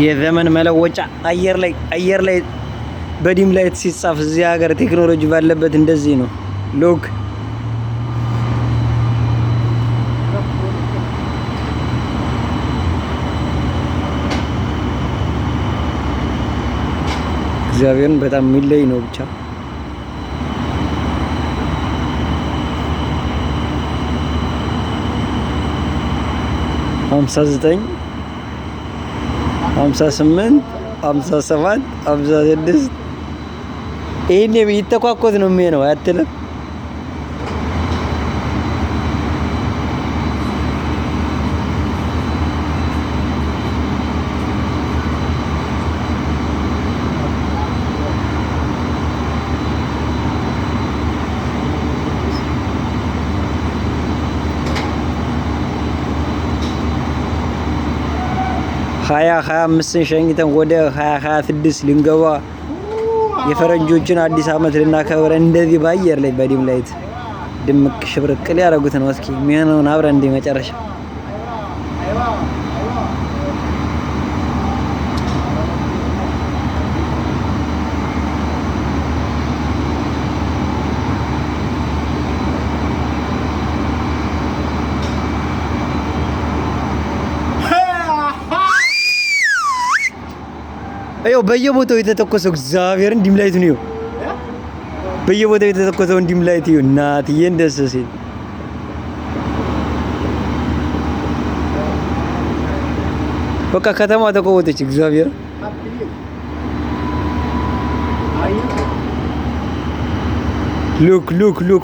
የዘመን መለወጫ አየር ላይ በዲም ላይት ሲጻፍ እዚህ ሀገር ቴክኖሎጂ ባለበት እንደዚህ ነው። ሎክ እግዚአብሔርን በጣም የሚለይ ነው ብቻ ሃምሳ 58 57 56 ይሄን ይተኳኮት ነው የሚሆነው አትልም? ሀያ 25 ሸኝተን ወደ 2026 ልንገባ የፈረንጆችን አዲስ አመት ልናከብር እንደዚህ በአየር ላይ በዲም ላይት ድምቅ ሽብርቅል ያደረጉት ነው። እስኪ የሚሆነውን አብረን እንደ መጨረሻ አየው በየቦታው የተተኮሰው እግዚአብሔርን ዲም ላይት ነው። በየቦታው የተተኮሰው ዲም ላይት ነው። እናትዬ እንደስ ሲል በቃ ከተማ ተቆወጠች። እግዚአብሔር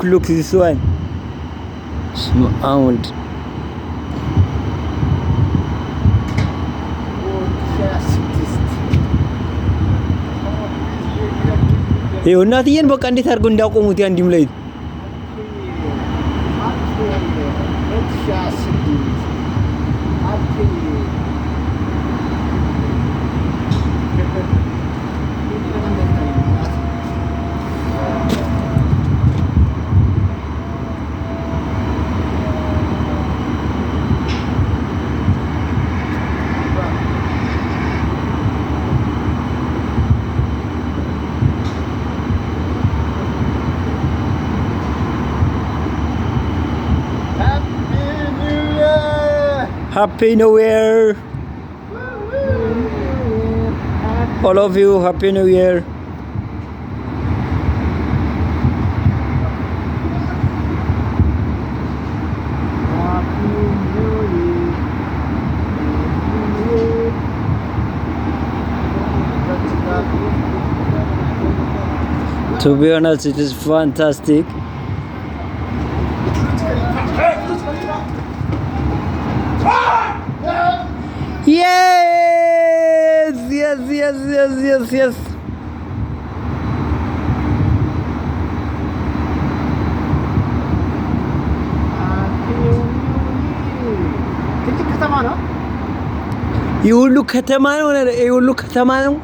ሉክ this one sound ይኸው እናትዬን በቃ እንዴት አድርገው እንዳቆሙት ያን ዲም ላይት Happy New Year! All of you, Happy New Year! To be honest, it is fantastic. Yes. ይሁሉ ከተማ ነው።